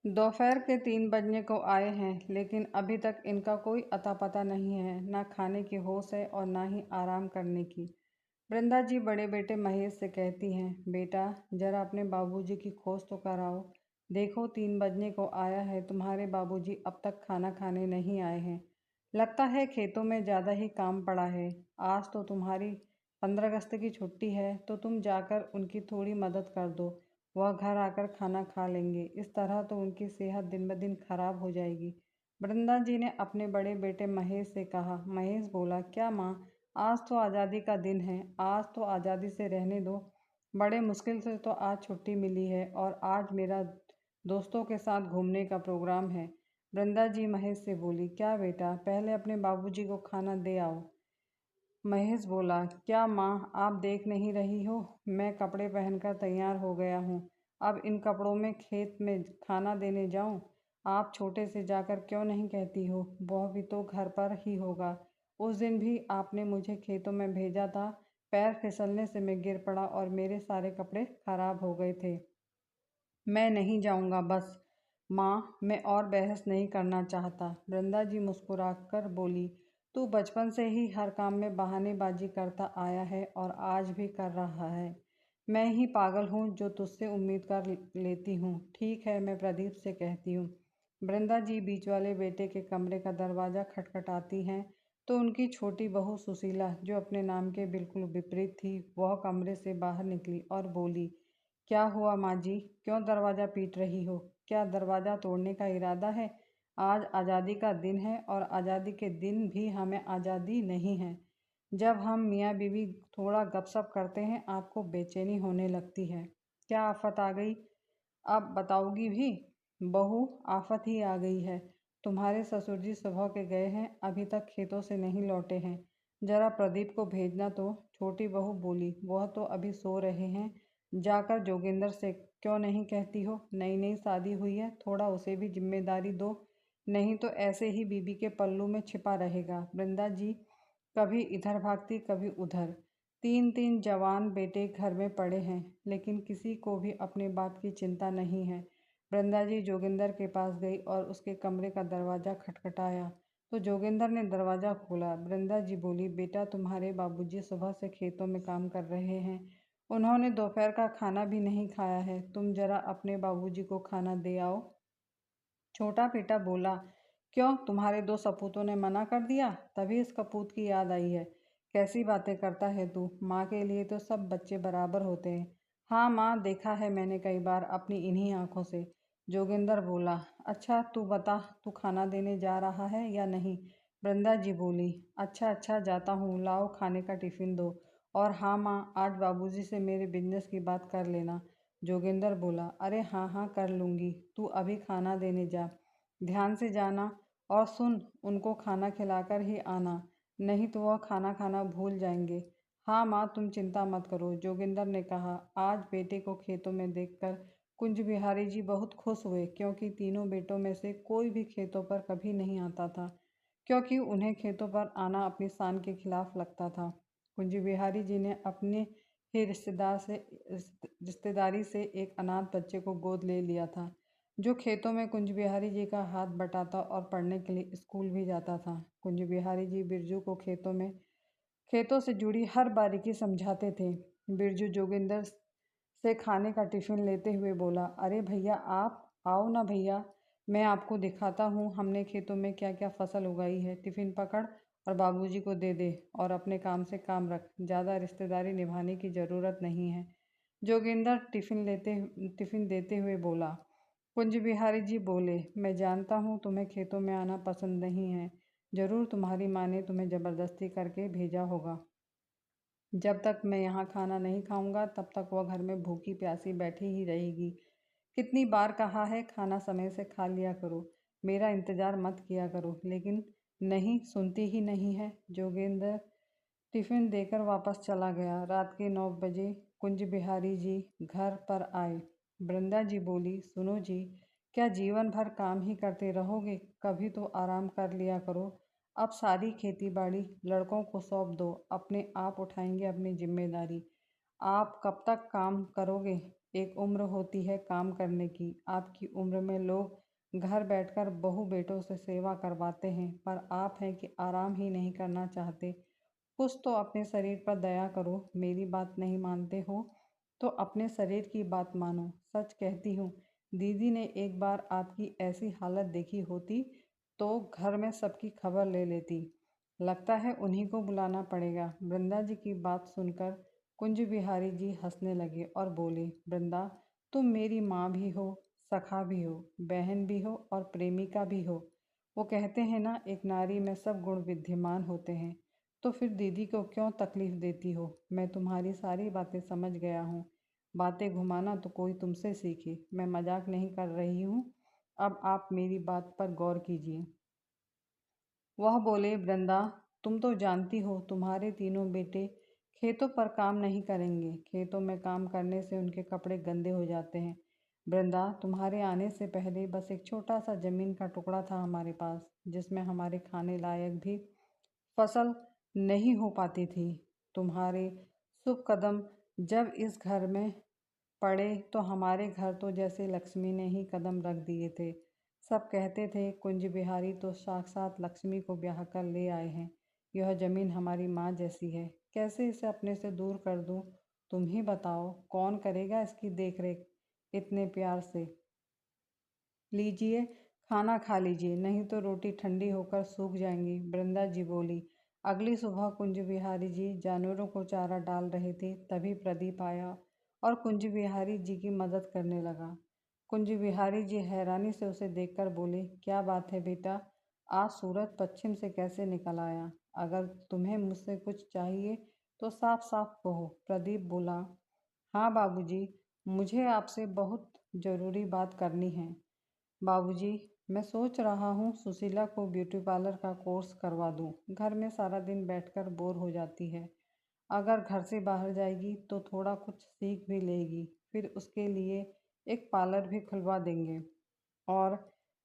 दोपहर के 3 बजने को आए हैं, लेकिन अभी तक इनका कोई अता पता नहीं है। ना खाने की होश है और ना ही आराम करने की। वृंदा जी बड़े बेटे महेश से कहती हैं, बेटा जरा अपने बाबूजी की खोज तो कराओ। देखो 3 बजने को आया है, तुम्हारे बाबूजी अब तक खाना खाने नहीं आए हैं। लगता है खेतों में ज़्यादा ही काम पड़ा है। आज तो तुम्हारी 15 अगस्त की छुट्टी है, तो तुम जाकर उनकी थोड़ी मदद कर दो। वह घर आकर खाना खा लेंगे। इस तरह तो उनकी सेहत दिन ब दिन खराब हो जाएगी। वृंदा जी ने अपने बड़े बेटे महेश से कहा। महेश बोला, क्या माँ, आज तो आज़ादी का दिन है, आज तो आज़ादी से रहने दो। बड़े मुश्किल से तो आज छुट्टी मिली है और आज मेरा दोस्तों के साथ घूमने का प्रोग्राम है। वृंदा जी महेश से बोली, क्या बेटा, पहले अपने बाबूजी को खाना दे आओ। महेश बोला, क्या माँ, आप देख नहीं रही हो, मैं कपड़े पहनकर तैयार हो गया हूँ। अब इन कपड़ों में खेत में खाना देने जाऊँ? आप छोटे से जाकर क्यों नहीं कहती हो? वह भी तो घर पर ही होगा। उस दिन भी आपने मुझे खेतों में भेजा था। पैर फिसलने से मैं गिर पड़ा और मेरे सारे कपड़े खराब हो गए थे। मैं नहीं जाऊँगा बस। माँ, मैं और बहस नहीं करना चाहता। वृंदा जी मुस्कुराकर बोली, तू बचपन से ही हर काम में बहानेबाजी करता आया है और आज भी कर रहा है। मैं ही पागल हूँ जो तुझसे उम्मीद कर लेती हूँ। ठीक है, मैं प्रदीप से कहती हूँ। वृंदा जी बीच वाले बेटे के कमरे का दरवाज़ा खटखटाती हैं तो उनकी छोटी बहू सुशीला, जो अपने नाम के बिल्कुल विपरीत थी, वह कमरे से बाहर निकली और बोली, क्या हुआ माँ जी, क्यों दरवाज़ा पीट रही हो? क्या दरवाज़ा तोड़ने का इरादा है? आज आज़ादी का दिन है और आज़ादी के दिन भी हमें आज़ादी नहीं है। जब हम मियाँ बीवी थोड़ा गपशप करते हैं, आपको बेचैनी होने लगती है। क्या आफत आ गई? अब बताओगी भी? बहू, आफत ही आ गई है। तुम्हारे ससुर जी सुबह के गए हैं, अभी तक खेतों से नहीं लौटे हैं। जरा प्रदीप को भेजना तो। छोटी बहू बोली, वह तो अभी सो रहे हैं। जाकर जोगिंदर से क्यों नहीं कहती हो? नई नई शादी हुई है, थोड़ा उसे भी जिम्मेदारी दो। नहीं तो ऐसे ही बीबी के पल्लू में छिपा रहेगा। वृंदा जी कभी इधर भागती कभी उधर। 3 3 जवान बेटे घर में पड़े हैं, लेकिन किसी को भी अपने बाप की चिंता नहीं है। वृंदा जी जोगिंदर के पास गई और उसके कमरे का दरवाज़ा खटखटाया तो जोगिंदर ने दरवाज़ा खोला। वृंदा जी बोली, बेटा तुम्हारे बाबूजी सुबह से खेतों में काम कर रहे हैं। उन्होंने दोपहर का खाना भी नहीं खाया है। तुम जरा अपने बाबूजी को खाना दे आओ। छोटा बेटा बोला, क्यों, तुम्हारे 2 सपूतों ने मना कर दिया? तभी इस कपूत की याद आई है। कैसी बातें करता है तू? माँ के लिए तो सब बच्चे बराबर होते हैं। हाँ माँ, देखा है मैंने कई बार अपनी इन्हीं आंखों से। जोगिंदर बोला, अच्छा तू बता, तू खाना देने जा रहा है या नहीं? वृंदा जी बोली, अच्छा अच्छा जाता हूँ, लाओ खाने का टिफ़िन दो। और हाँ माँ, आज बाबूजी से मेरे बिजनेस की बात कर लेना। जोगिंदर बोला, अरे हाँ हाँ कर लूँगी, तू अभी खाना देने जा। ध्यान से जाना और सुन, उनको खाना खिलाकर ही आना, नहीं तो वह खाना खाना भूल जाएंगे। हाँ माँ, तुम चिंता मत करो, जोगिंदर ने कहा। आज बेटे को खेतों में देखकर कुंज बिहारी जी बहुत खुश हुए, क्योंकि तीनों बेटों में से कोई भी खेतों पर कभी नहीं आता था, क्योंकि उन्हें खेतों पर आना अपनी शान के खिलाफ लगता था। कुंज बिहारी जी ने अपने ही रिश्तेदारी से एक अनाथ बच्चे को गोद ले लिया था, जो खेतों में कुंज बिहारी जी का हाथ बटाता और पढ़ने के लिए स्कूल भी जाता था। कुंज बिहारी जी बिरजू को खेतों से जुड़ी हर बारीकी समझाते थे। बिरजू जोगिंदर से खाने का टिफ़िन लेते हुए बोला, अरे भैया, आप आओ ना भैया, मैं आपको दिखाता हूँ हमने खेतों में क्या क्या फसल उगाई है। टिफ़िन पकड़ और बाबूजी को दे दे और अपने काम से काम रख, ज़्यादा रिश्तेदारी निभाने की ज़रूरत नहीं है। जोगिंदर टिफ़िन देते हुए बोला। कुंज बिहारी जी बोले, मैं जानता हूँ तुम्हें खेतों में आना पसंद नहीं है। ज़रूर तुम्हारी माँ ने तुम्हें ज़बरदस्ती करके भेजा होगा। जब तक मैं यहाँ खाना नहीं खाऊंगा, तब तक वह घर में भूखी प्यासी बैठी ही रहेगी। कितनी बार कहा है, खाना समय से खा लिया करो, मेरा इंतज़ार मत किया करो, लेकिन नहीं सुनती ही नहीं है। जोगेंद्र टिफ़िन देकर वापस चला गया। रात के 9 बजे कुंज बिहारी जी घर पर आए। वृंदा जी बोली, सुनो जी, क्या जीवन भर काम ही करते रहोगे? कभी तो आराम कर लिया करो। अब सारी खेती बाड़ी लड़कों को सौंप दो, अपने आप उठाएंगे अपनी जिम्मेदारी। आप कब तक काम करोगे? एक उम्र होती है काम करने की। आपकी उम्र में लोग घर बैठकर बहू बेटों से सेवा करवाते हैं, पर आप हैं कि आराम ही नहीं करना चाहते। कुछ तो अपने शरीर पर दया करो। मेरी बात नहीं मानते हो तो अपने शरीर की बात मानो। सच कहती हूँ, दीदी ने एक बार आपकी ऐसी हालत देखी होती तो घर में सबकी खबर ले लेती। लगता है उन्हीं को बुलाना पड़ेगा। वृंदा जी की बात सुनकर कुंज बिहारी जी हंसने लगे और बोले, वृंदा, तुम मेरी माँ भी हो, सखा भी हो, बहन भी हो और प्रेमिका भी हो। वो कहते हैं ना, एक नारी में सब गुण विद्यमान होते हैं। तो फिर दीदी को क्यों तकलीफ देती हो? मैं तुम्हारी सारी बातें समझ गया हूँ। बातें घुमाना तो कोई तुमसे सीखे। मैं मजाक नहीं कर रही हूँ। अब आप मेरी बात पर गौर कीजिए। वह बोले, वृंदा, तुम तो जानती हो तुम्हारे तीनों बेटे खेतों पर काम नहीं करेंगे। खेतों में काम करने से उनके कपड़े गंदे हो जाते हैं। वृंदा, तुम्हारे आने से पहले बस एक छोटा सा ज़मीन का टुकड़ा था हमारे पास, जिसमें हमारे खाने लायक भी फसल नहीं हो पाती थी। तुम्हारे शुभ कदम जब इस घर में पड़े तो हमारे घर तो जैसे लक्ष्मी ने ही कदम रख दिए थे। सब कहते थे कुंज बिहारी तो साक्षात लक्ष्मी को ब्याह कर ले आए हैं। यह जमीन हमारी माँ जैसी है, कैसे इसे अपने से दूर कर दूँ? तुम ही बताओ, कौन करेगा इसकी देख रेख इतने प्यार से? लीजिए, खाना खा लीजिए, नहीं तो रोटी ठंडी होकर सूख जाएंगी। वृंदा जी बोली। अगली सुबह कुंज बिहारी जी जानवरों को चारा डाल रहे थे, तभी प्रदीप आया और कुंज बिहारी जी की मदद करने लगा। कुंज बिहारी जी हैरानी से उसे देखकर बोले, क्या बात है बेटा, आज सूरज पश्चिम से कैसे निकल आया? अगर तुम्हें मुझसे कुछ चाहिए तो साफ साफ कहो। प्रदीप बोला, हाँ बाबूजी, मुझे आपसे बहुत ज़रूरी बात करनी है। बाबूजी, मैं सोच रहा हूँ सुशीला को ब्यूटी पार्लर का कोर्स करवा दूँ। घर में सारा दिन बैठकर बोर हो जाती है। अगर घर से बाहर जाएगी तो थोड़ा कुछ सीख भी लेगी। फिर उसके लिए एक पार्लर भी खुलवा देंगे और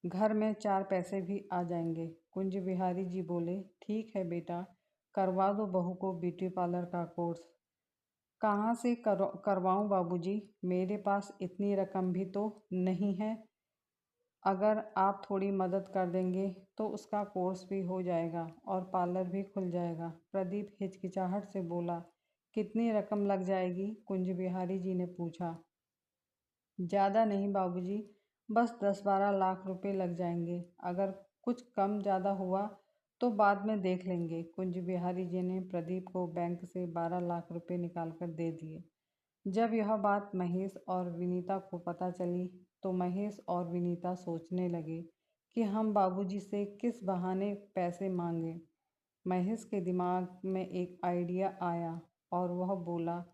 घर में चार पैसे भी आ जाएंगे। कुंज बिहारी जी बोले, ठीक है बेटा, करवा दो बहू को ब्यूटी पार्लर का कोर्स। कहाँ से करवाऊँ बाबूजी? मेरे पास इतनी रकम भी तो नहीं है। अगर आप थोड़ी मदद कर देंगे तो उसका कोर्स भी हो जाएगा और पार्लर भी खुल जाएगा। प्रदीप हिचकिचाहट से बोला, कितनी रकम लग जाएगी? कुंज बिहारी जी ने पूछा। ज़्यादा नहीं बाबूजी, बस 10-12 लाख रुपए लग जाएंगे। अगर कुछ कम ज़्यादा हुआ तो बाद में देख लेंगे। कुंज बिहारी जी ने प्रदीप को बैंक से 12 लाख रुपए निकाल कर दे दिए। जब यह बात महेश और विनीता को पता चली तो महेश और विनीता सोचने लगे कि हम बाबूजी से किस बहाने पैसे मांगें। महेश के दिमाग में एक आइडिया आया और वह बोला,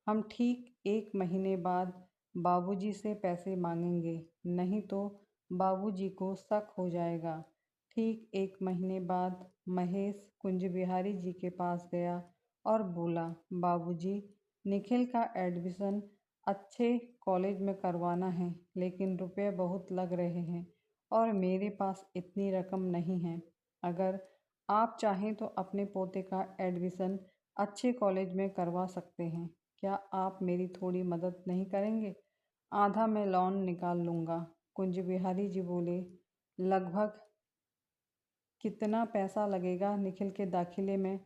हम ठीक 1 महीने बाद बाबूजी से पैसे मांगेंगे, नहीं तो बाबूजी को शक हो जाएगा। ठीक 1 महीने बाद महेश कुंज बिहारी जी के पास गया और बोला, बाबूजी, निखिल का एडमिशन अच्छे कॉलेज में करवाना है, लेकिन रुपए बहुत लग रहे हैं और मेरे पास इतनी रकम नहीं है। अगर आप चाहें तो अपने पोते का एडमिशन अच्छे कॉलेज में करवा सकते हैं। क्या आप मेरी थोड़ी मदद नहीं करेंगे? आधा मैं लोन निकाल लूँगा। कुंज बिहारी जी बोले, लगभग कितना पैसा लगेगा निखिल के दाखिले में?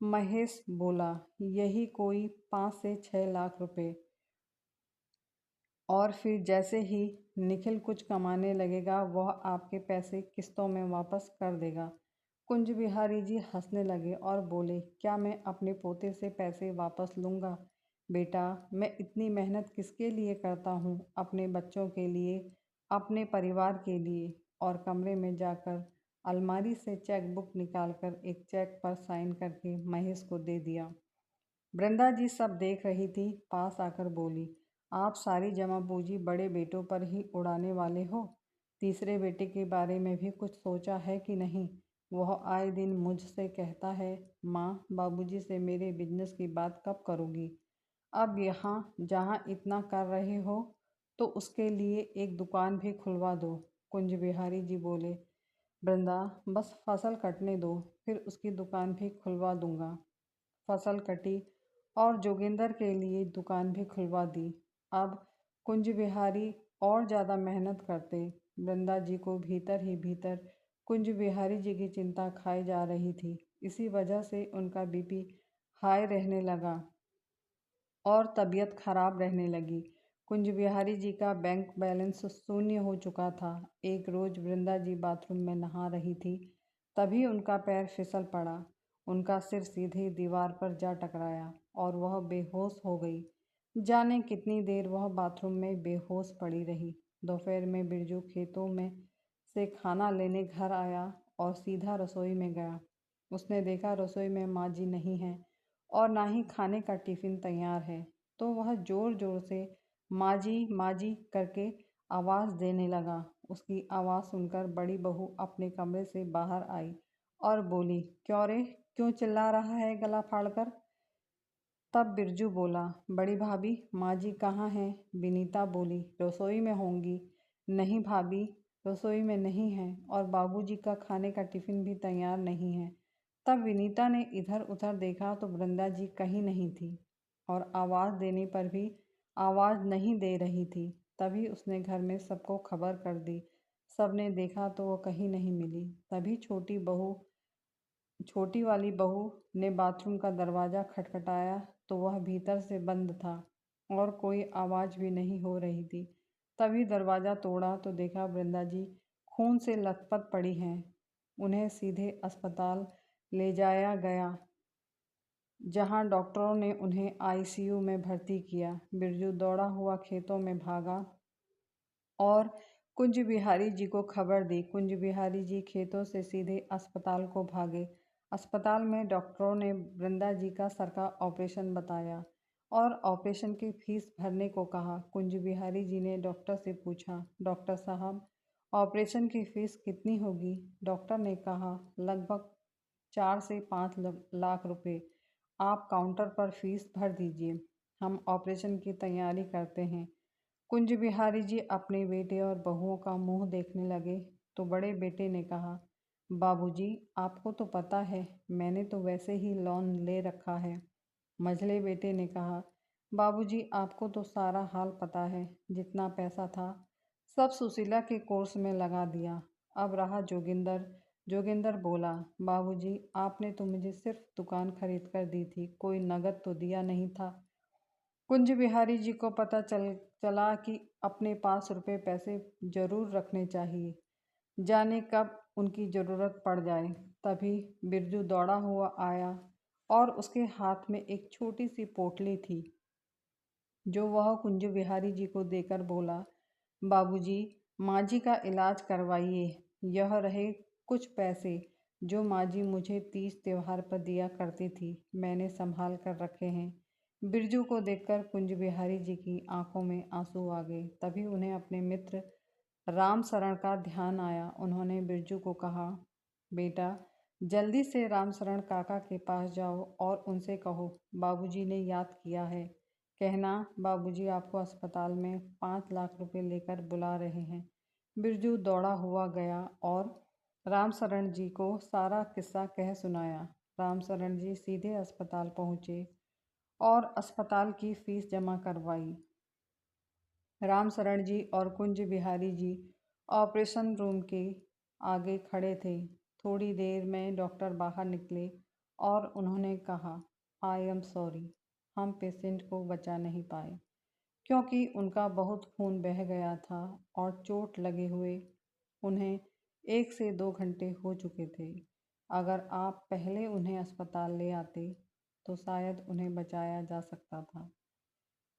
महेश बोला, यही कोई 5 से 6 लाख रुपए। और फिर जैसे ही निखिल कुछ कमाने लगेगा वह आपके पैसे किस्तों में वापस कर देगा। कुंज बिहारी जी हंसने लगे और बोले, क्या मैं अपने पोते से पैसे वापस लूँगा? बेटा, मैं इतनी मेहनत किसके लिए करता हूँ? अपने बच्चों के लिए, अपने परिवार के लिए। और कमरे में जाकर अलमारी से चेक बुक निकालकर एक चेक पर साइन करके महेश को दे दिया। वृंदा जी सब देख रही थी, पास आकर बोली, आप सारी जमा पूंजी बड़े बेटों पर ही उड़ाने वाले हो। तीसरे बेटे के बारे में भी कुछ सोचा है कि नहीं? वह आए दिन मुझसे कहता है, माँ, बाबूजी से मेरे बिजनेस की बात कब करोगी? अब यहाँ जहाँ इतना कर रहे हो तो उसके लिए एक दुकान भी खुलवा दो। कुंज बिहारी जी बोले, वृंदा, बस फसल कटने दो, फिर उसकी दुकान भी खुलवा दूंगा। फसल कटी और जोगिंदर के लिए दुकान भी खुलवा दी। अब कुंज बिहारी और ज़्यादा मेहनत करते। वृंदा जी को भीतर ही भीतर कुंज बिहारी जी की चिंता खाई जा रही थी। इसी वजह से उनका बीपी हाई रहने लगा और तबीयत खराब रहने लगी। कुंज बिहारी जी का बैंक बैलेंस शून्य हो चुका था। एक रोज़ वृंदा जी बाथरूम में नहा रही थी, तभी उनका पैर फिसल पड़ा। उनका सिर सीधे दीवार पर जा टकराया और वह बेहोश हो गई। जाने कितनी देर वह बाथरूम में बेहोश पड़ी रही। दोपहर में बिरजू खेतों में से खाना लेने घर आया और सीधा रसोई में गया। उसने देखा रसोई में माँ जी नहीं है और ना ही खाने का टिफ़िन तैयार है, तो वह ज़ोर ज़ोर से माँ जी करके आवाज़ देने लगा। उसकी आवाज़ सुनकर बड़ी बहू अपने कमरे से बाहर आई और बोली, क्यों रे, क्यों चिल्ला रहा है गला फाड़कर? तब बिरजू बोला, बड़ी भाभी माँ जी कहाँ हैं? विनीता बोली, रसोई में होंगी। नहीं भाभी, रसोई में नहीं है और बाबूजी का खाने का टिफ़िन भी तैयार नहीं है। तब विनीता ने इधर उधर देखा तो वृंदा जी कहीं नहीं थी और आवाज़ देने पर भी आवाज़ नहीं दे रही थी। तभी उसने घर में सबको खबर कर दी। सबने देखा तो वो कहीं नहीं मिली। तभी छोटी वाली बहू ने बाथरूम का दरवाज़ा खटखटाया तो वह भीतर से बंद था और कोई आवाज़ भी नहीं हो रही थी। तभी दरवाज़ा तोड़ा तो देखा वृंदा जी खून से लथपथ पड़ी हैं। उन्हें सीधे अस्पताल ले जाया गया, जहां डॉक्टरों ने उन्हें आईसीयू में भर्ती किया। बिरजू दौड़ा हुआ खेतों में भागा और कुंज बिहारी जी को खबर दी। कुंज बिहारी जी खेतों से सीधे अस्पताल को भागे। अस्पताल में डॉक्टरों ने वृंदा जी का सर का ऑपरेशन बताया और ऑपरेशन की फीस भरने को कहा। कुंज बिहारी जी ने डॉक्टर से पूछा, डॉक्टर साहब ऑपरेशन की फ़ीस कितनी होगी? डॉक्टर ने कहा, लगभग 4 से 5 लाख रुपए। आप काउंटर पर फीस भर दीजिए, हम ऑपरेशन की तैयारी करते हैं। कुंज बिहारी जी अपने बेटे और बहुओं का मुंह देखने लगे तो बड़े बेटे ने कहा, बाबूजी आपको तो पता है मैंने तो वैसे ही लोन ले रखा है। मझले बेटे ने कहा, बाबूजी आपको तो सारा हाल पता है, जितना पैसा था सब सुशीला के कोर्स में लगा दिया। अब रहा जोगिंदर। जोगिंदर बोला, बाबूजी आपने तो मुझे सिर्फ दुकान खरीद कर दी थी, कोई नगद तो दिया नहीं था। कुंज बिहारी जी को पता चला कि अपने पास रुपए पैसे जरूर रखने चाहिए, जाने कब उनकी ज़रूरत पड़ जाए। तभी बिरजू दौड़ा हुआ आया और उसके हाथ में एक छोटी सी पोटली थी, जो वह कुंज बिहारी जी को देकर बोला, बाबूजी माँ जी का इलाज करवाइए। यह रहे कुछ पैसे जो माँ जी मुझे तीज त्योहार पर दिया करती थी, मैंने संभाल कर रखे हैं। बिरजू को देखकर कुंज बिहारी जी की आंखों में आंसू आ गए। तभी उन्हें अपने मित्र राम शरण का ध्यान आया। उन्होंने बिरजू को कहा, बेटा जल्दी से राम शरण काका के पास जाओ और उनसे कहो बाबूजी ने याद किया है। कहना बाबूजी आपको अस्पताल में 5 लाख रुपए लेकर बुला रहे हैं। बिरजू दौड़ा हुआ गया और राम शरण जी को सारा किस्सा कह सुनाया। राम शरण जी सीधे अस्पताल पहुँचे और अस्पताल की फीस जमा करवाई। राम शरण जी और कुंज बिहारी जी ऑपरेशन रूम के आगे खड़े थे। थोड़ी देर में डॉक्टर बाहर निकले और उन्होंने कहा, आई एम सॉरी, हम पेशेंट को बचा नहीं पाए क्योंकि उनका बहुत खून बह गया था और चोट लगे हुए उन्हें 1 से 2 घंटे हो चुके थे। अगर आप पहले उन्हें अस्पताल ले आते तो शायद उन्हें बचाया जा सकता था।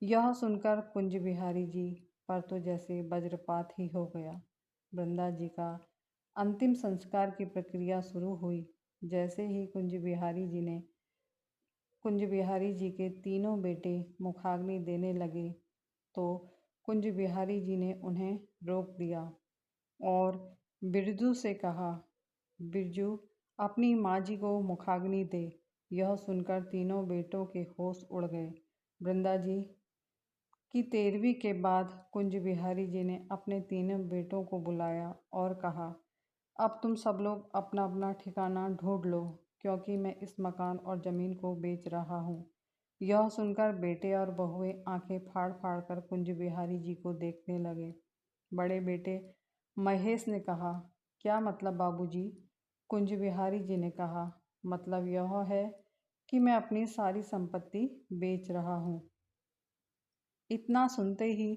यह सुनकर कुंज बिहारी जी पर तो जैसे वज्रपात ही हो गया। वृंदा जी का अंतिम संस्कार की प्रक्रिया शुरू हुई। जैसे ही कुंज बिहारी जी के तीनों बेटे मुखाग्नि देने लगे तो कुंज बिहारी जी ने उन्हें रोक दिया और बिरजू से कहा, बिरजू अपनी माँ जी को मुखाग्नि दे। यह सुनकर तीनों बेटों के होश उड़ गए। वृंदा जी की तेरहवीं के बाद कुंज बिहारी जी ने अपने तीनों बेटों को बुलाया और कहा, अब तुम सब लोग अपना अपना ठिकाना ढूंढ लो क्योंकि मैं इस मकान और ज़मीन को बेच रहा हूँ। यह सुनकर बेटे और बहुएं आंखें फाड़ फाड़ कर कुंज बिहारी जी को देखने लगे। बड़े बेटे महेश ने कहा, क्या मतलब बाबूजी? कुंज बिहारी जी ने कहा, मतलब यह है कि मैं अपनी सारी संपत्ति बेच रहा हूँ। इतना सुनते ही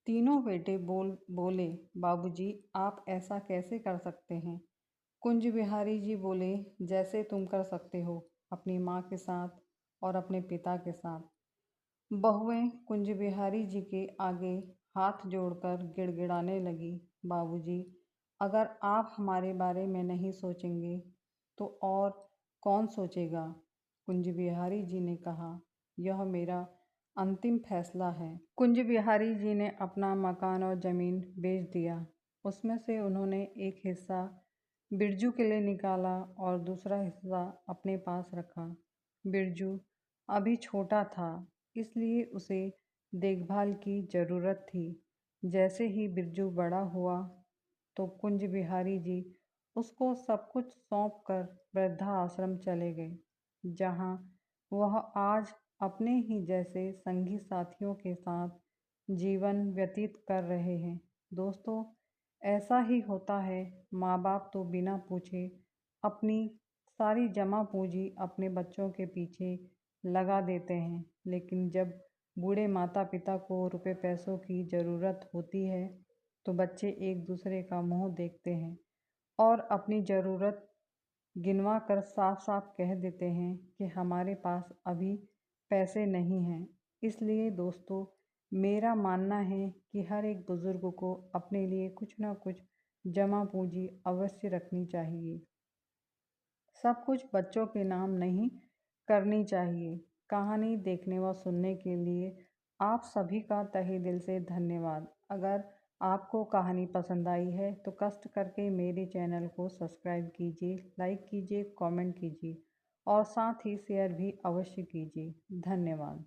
तीनों बेटे बोले, बाबूजी आप ऐसा कैसे कर सकते हैं? कुंज बिहारी जी बोले, जैसे तुम कर सकते हो अपनी माँ के साथ और अपने पिता के साथ। बहुएं कुंज बिहारी जी के आगे हाथ जोड़कर गिड़गिड़ाने लगी, बाबूजी अगर आप हमारे बारे में नहीं सोचेंगे तो और कौन सोचेगा? कुंज बिहारी जी ने कहा, यह मेरा अंतिम फैसला है। कुंज बिहारी जी ने अपना मकान और ज़मीन बेच दिया। उसमें से उन्होंने एक हिस्सा बिरजू के लिए निकाला और दूसरा हिस्सा अपने पास रखा। बिरजू अभी छोटा था, इसलिए उसे देखभाल की ज़रूरत थी। जैसे ही बिरजू बड़ा हुआ तो कुंज बिहारी जी उसको सब कुछ सौंप कर वृद्धाश्रम चले गए, जहाँ वह आज अपने ही जैसे संगी साथियों के साथ जीवन व्यतीत कर रहे हैं। दोस्तों, ऐसा ही होता है। माँ बाप तो बिना पूछे अपनी सारी जमा पूंजी अपने बच्चों के पीछे लगा देते हैं, लेकिन जब बूढ़े माता पिता को रुपए पैसों की ज़रूरत होती है तो बच्चे एक दूसरे का मुंह देखते हैं और अपनी ज़रूरत गिनवा कर साफ साफ कह देते हैं कि हमारे पास अभी पैसे नहीं हैं। इसलिए दोस्तों, मेरा मानना है कि हर एक बुज़ुर्ग को अपने लिए कुछ ना कुछ जमा पूंजी अवश्य रखनी चाहिए। सब कुछ बच्चों के नाम नहीं करनी चाहिए। कहानी देखने व सुनने के लिए आप सभी का तहे दिल से धन्यवाद। अगर आपको कहानी पसंद आई है तो कष्ट करके मेरे चैनल को सब्सक्राइब कीजिए, लाइक कीजिए, कमेंट कीजिए और साथ ही शेयर भी अवश्य कीजिए। धन्यवाद।